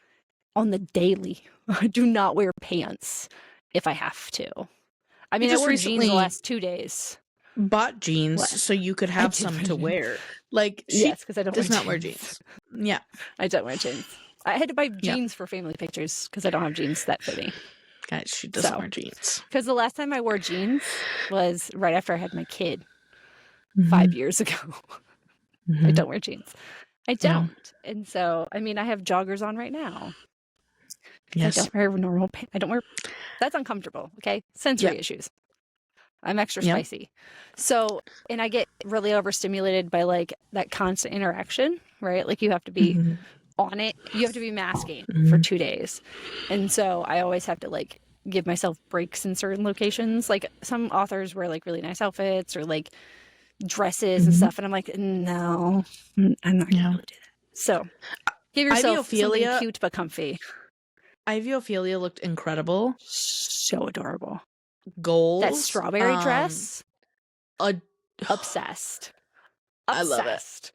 on the daily. I do not wear pants if I have to. I mean, I just wore jeans recently the last 2 days. bought jeans What? so you could I have did some wear to jeans. wear. Like, she Yes, because I don't does wear not wear jeans. jeans. Yeah. I don't wear jeans. I had to buy Yeah. jeans for family pictures because I don't have jeans that fit me. Guys, she doesn't So, wear jeans. because the last time I wore jeans was right after I had my kid Mhm. 5 years ago. I Mhm. don't wear jeans. I Yeah. don't. And so, I mean, I have joggers on right now. Yes. I don't wear normal pants. I don't wear. That's uncomfortable. Okay, sensory Yep. issues. I'm extra Yep. spicy. So, and I get really overstimulated by like that constant interaction, right? Like you have to be Mhm. on it. You have to be masking for Mhm. 2 days. And so I always have to like give myself breaks in certain locations. Like some authors wear like really nice outfits or like dresses and Mhm. stuff. And I'm like, no, I'm not going to Yeah. be able to do that. So give yourself something Ophelia, cute but comfy. Ivy Ophelia looked incredible. So adorable. Goals. That strawberry dress, a- obsessed. I love it. Obsessed.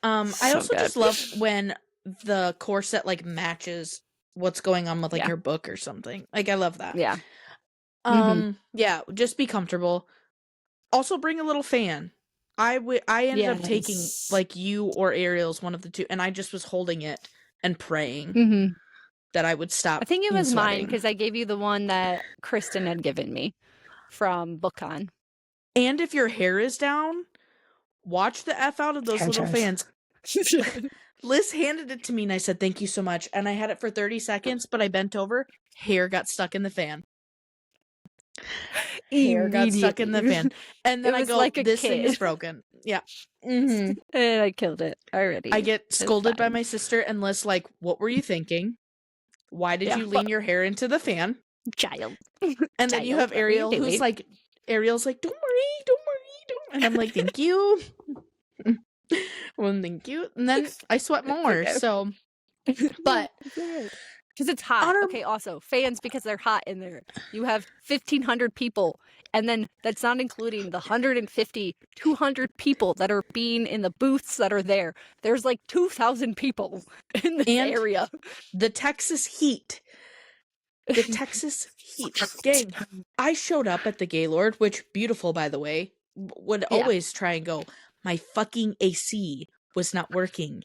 I So also good. just love when the corset like matches what's going on with like Yeah. your book or something. Like, I love that. Yeah. Yeah, just be comfortable. Also bring a little fan. I ended up taking Yes. like you or Ariel's, one of the two, and I just was holding it and praying Mm-hmm. that I would stop. I think it was mine sweating. because I gave you the one that Kristen had given me from BookCon. And if your hair is down, watch the F out of those Hair little dress. fans. Liz handed it to me and I said, thank you so much. And I had it for 30 seconds, but I bent over, hair got stuck in the fan. Hair got stuck in the fan. And then It I was go, like a this thing is kid. broken. Yeah. Mm-hmm. And I killed it already. I get It's scolded by fine. my sister and Liz like, what were you thinking? Why did Yeah. you lean your hair into the fan? Child. And then you Child, have what were you Ariel who's doing? like, Ariel's like, don't worry, don't worry, don't. And I'm like, thank you. Well, thank you. And then I sweat more. Okay. So, but because it's hot. Okay, also fans because they're hot in there. You have 1,500 people, and then that's not including the 150, 200 people that are being in the booths that are there. There's like 2,000 people in this area. The Texas heat. The Texas heat. Gang, I showed up at the Gaylord, which, beautiful, by the way, would always try and go, my fucking AC was not working.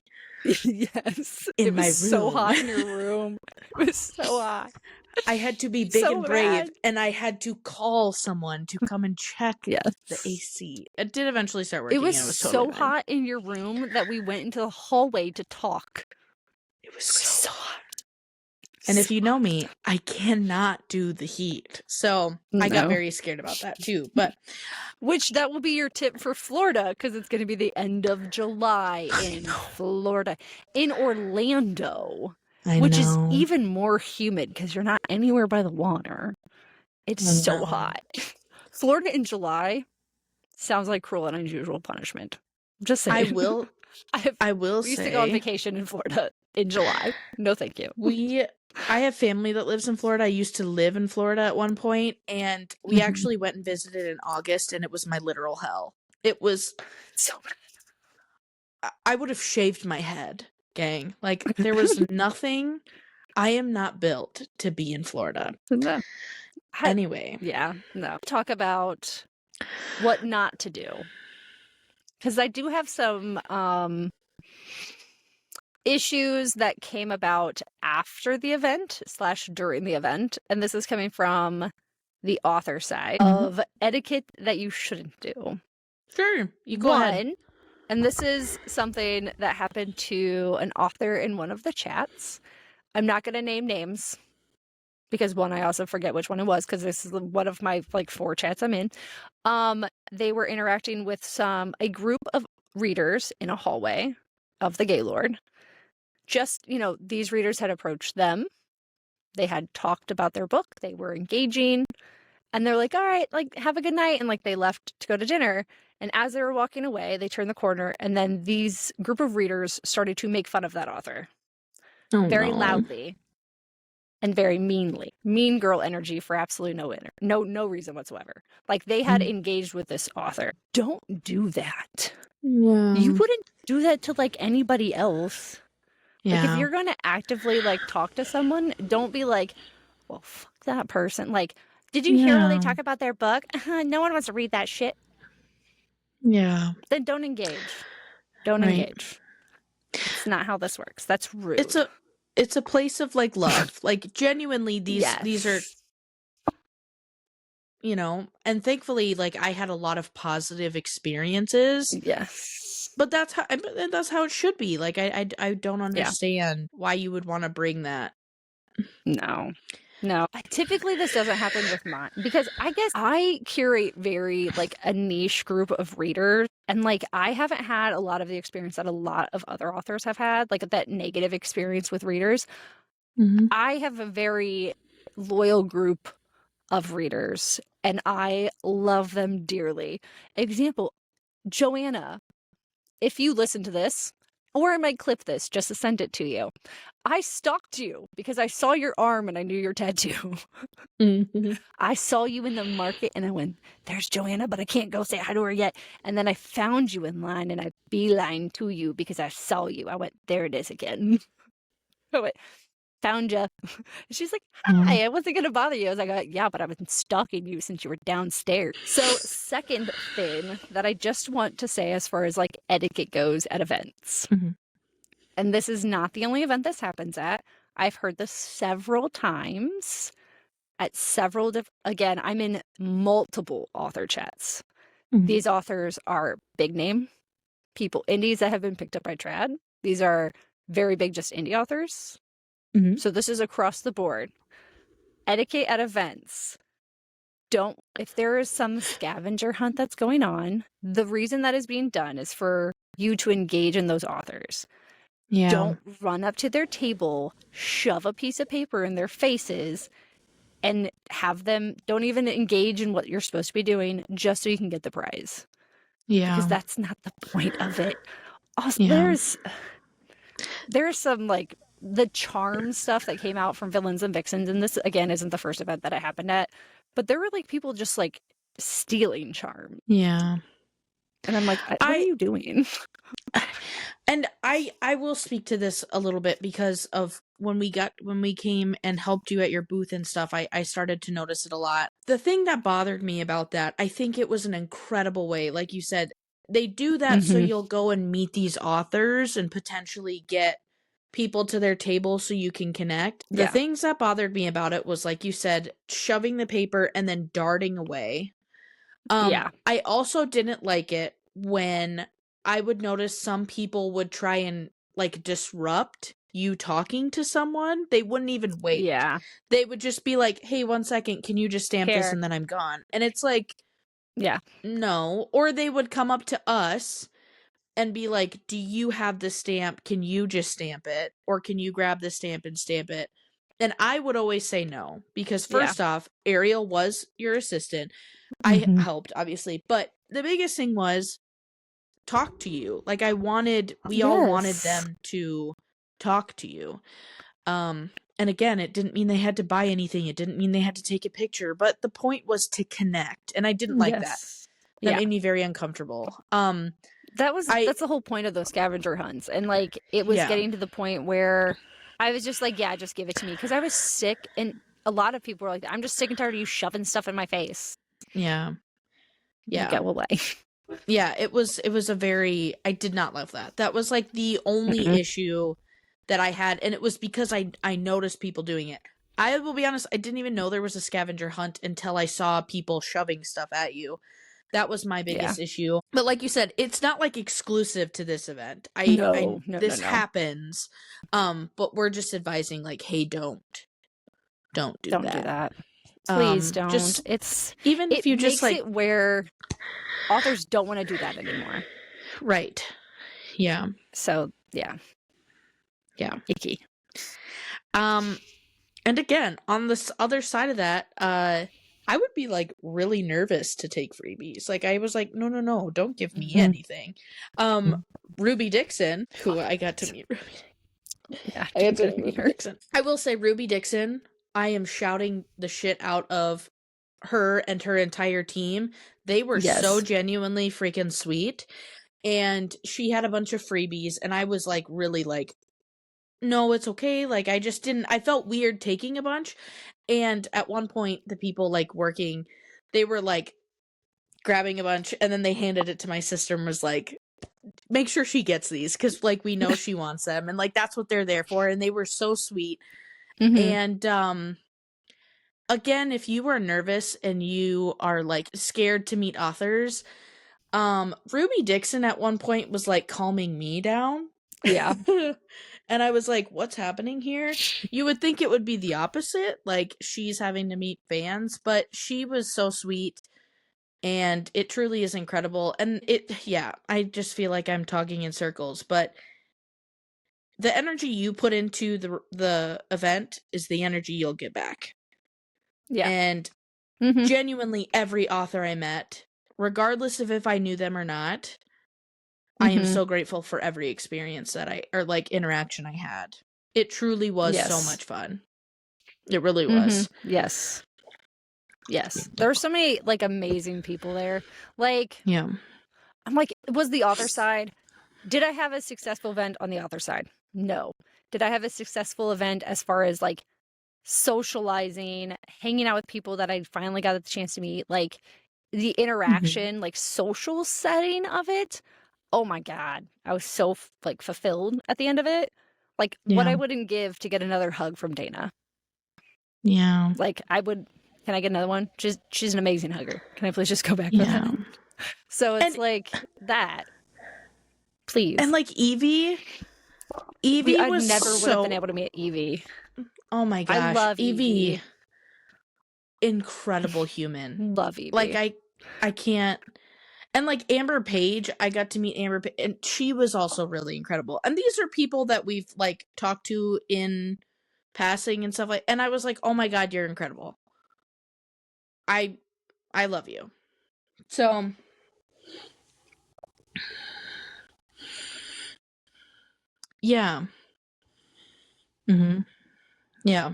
Yes. In it was my so room. hot in your room. It was so hot. I had to be big So and brave, bad. and I had to call someone to come and check Yes. the AC. It did eventually start working. It was, and it was so totally fine. hot in your room that we went into the hallway to talk. It was so hot. And if you know me, I cannot do the heat. So I got very scared about that too. But which that will be your tip for Florida because it's going to be the end of July in Florida. In Orlando, which is even more humid because you're not anywhere by the water. It's so hot. Florida in July sounds like cruel and unusual punishment. Just saying. I will say. We used to go on vacation in Florida in July. No, thank you. I have family that lives in Florida. I used to live in Florida at one point, and we actually went and visited in August, and it was my literal hell. It was so bad. I would have shaved my head, gang. Like, there was nothing. I am not built to be in Florida. No. Anyway. Yeah, no. Talk about what not to do. Because I do have some issues that came about after the event / during the event. And this is coming from the author side of etiquette that you shouldn't do. Sure, you go ahead. And this is something that happened to an author in one of the chats. I'm not going to name names because one, I also forget which one it was because this is one of my like 4 chats I'm in. They were interacting with a group of readers in a hallway of the Gaylord. Just, these readers had approached them. They had talked about their book. They were engaging. And they're like, all right, like, have a good night. And like, they left to go to dinner. And as they were walking away, they turned the corner. And then these group of readers started to make fun of that author. Very loudly and very meanly. Mean girl energy for absolutely no reason whatsoever. Like, they had engaged with this author. Don't do that. Yeah. You wouldn't do that to like anybody else. Like, if Yeah. you're going to actively, like, talk to someone, don't be like, well, fuck that person. Like, did you hear how they Yeah. talk about their book? No one wants to read that shit. Yeah. Then don't engage. Don't Right. engage. It's not how this works. That's It's rude. a place of like love. Like genuinely these are, Yes. you know, and thankfully like I had a lot of positive experiences. Yes. But that's how it should be. Like I don't Yeah. understand why you would want to bring that. No. No. Typically this doesn't happen with mine because I guess I curate very like a niche group of readers, and like I haven't had a lot of the experience that a lot of other authors have had, like that negative experience with readers. Mm-hmm. I have a very loyal group of readers and I love them dearly. Example, Joanna, if you listen to this, or I might clip this just to send it to you. I stalked you because I saw your arm and I knew your tattoo. Mm-hmm. I saw you in the market and I went, there's Joanna, but I can't go say hi to her yet. And then I found you in line and I beeline to you because I saw you. I went, there it is again. I went, found you. She's like, hi, I wasn't going to bother you. I was like, yeah, but I've been stalking you since you were downstairs. So second thing that I just want to say as far as like etiquette goes at events, Mhm. and this is not the only event this happens at. I've heard this several times at several again, I'm in multiple author chats. Mhm. These authors are big name people, indies that have been picked up by trad. These are very big just indie authors. Mhm. So this is across the board. Etiquette at events. Don't, if there is some scavenger hunt that's going on, the reason that is being done is for you to engage in those authors. Yeah. Don't run up to their table, shove a piece of paper in their faces, and have them, don't even engage in what you're supposed to be doing just so you can get the prize. Yeah. Because that's not the point of it. Also, Yeah. there's some like the charm stuff that came out from Villains and Vixens, and this again isn't the first event that it happened at, but there were like people just like stealing charm. Yeah. And I'm like, what are you doing? And I will speak to this a little bit because of when we came and helped you at your booth and stuff, I started to notice it a lot. The thing that bothered me about that, I think it was an incredible way, like you said, they do that so you'll go and meet these authors and potentially get people to their table so you can connect. The things that bothered me about it was, like you said, shoving the paper and then darting away. I also didn't like it when I would notice some people would try and like disrupt you talking to someone. They wouldn't even wait. Yeah. They would just be like, hey, 1 second, can you just stamp this and then I'm gone? And it's like, yeah, no. Or they would come up to us and be like, do you have the stamp? Can you just stamp it? Or can you grab the stamp and stamp it? And I would always say no, because first off, Ariel was your assistant. I helped, obviously. But the biggest thing was talk to you. Like we all wanted them to talk to you. And again, it didn't mean they had to buy anything. It didn't mean they had to take a picture, but the point was to connect. And I didn't like that. That made me very uncomfortable. That's the whole point of those scavenger hunts. And like it was getting to the point where I was just like, yeah, just give it to me, because I was sick, and a lot of people were like, I'm just sick and tired of you shoving stuff in my face. Yeah. Go away. Yeah, it was a very, I did not love that. That was like the only issue that I had, and it was because I noticed people doing it. I will be honest, I didn't even know there was a scavenger hunt until I saw people shoving stuff at you. That was my biggest issue. But like you said, it's not like exclusive to this event. This happens. But we're just advising, like, hey, don't do that. Please don't. Even if you just like it where authors don't want to do that anymore. Right. Yeah. So yeah. Icky. And again, on this other side of that, I would be like really nervous to take freebies. Like I was like, no, don't give me anything. Ruby Dixon, who I got to meet. Yeah, I got to meet Ruby Dixon. I will say, Ruby Dixon, I am shouting the shit out of her and her entire team. They were so genuinely freaking sweet, and she had a bunch of freebies, and I was like really like no, it's okay. Like, I just didn't, I felt weird taking a bunch. And at one point, the people like working, they were like grabbing a bunch and then they handed it to my sister and was like, make sure she gets these because like we know she wants them. And like, that's what they're there for. And they were so sweet. Mm-hmm. And, again, if you are nervous and you are like scared to meet authors, Ruby Dixon at one point was like calming me down. Yeah. And I was like, what's happening here? You would think it would be the opposite, like she's having to meet fans, but she was so sweet and it truly is incredible. And yeah, I just feel like I'm talking in circles, but the energy you put into the event is the energy you'll get back. Yeah. And Mm-hmm. genuinely every author I met, regardless of if I knew them or not, I am so grateful for every experience or like interaction I had. It truly was so much fun. It really was. Yes. Yes. There were so many like amazing people there. Like, Yeah. I'm like, was the author side? Did I have a successful event on the author side? No. Did I have a successful event as far as like socializing, hanging out with people that I finally got the chance to meet, like the interaction, like social setting of it? Oh my God. I was so like fulfilled at the end of it. Like what I wouldn't give to get another hug from Dana. Yeah. Like I would. Can I get another one? She's an amazing hugger. Can I please just go back for that? So it's And, like that. Please. And like Evie I was never would have been able to meet Evie. Oh my gosh. I love Evie. Incredible human. Love Evie. Like I can't. And like Amber Page, I got to meet Amber Page, and she was also really incredible. And these are people that we've like talked to in passing and stuff like, and I was like, oh my God, you're incredible. I love you. So yeah. Yeah.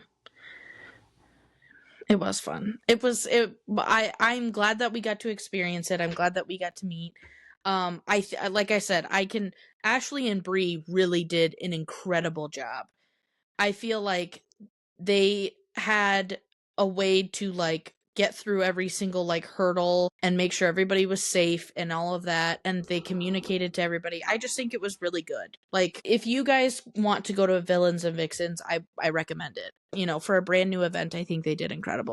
It was fun. I'm glad that we got to experience it. I'm glad that we got to meet. Like I said, Ashley and Bree really did an incredible job. I feel like they had a way to like get through every single like hurdle and make sure everybody was safe and all of that, and they communicated to everybody. I just think it was really good. Like, if you guys want to go to Villains and Vixens, I recommend it. You know, for a brand new event, I think they did incredible.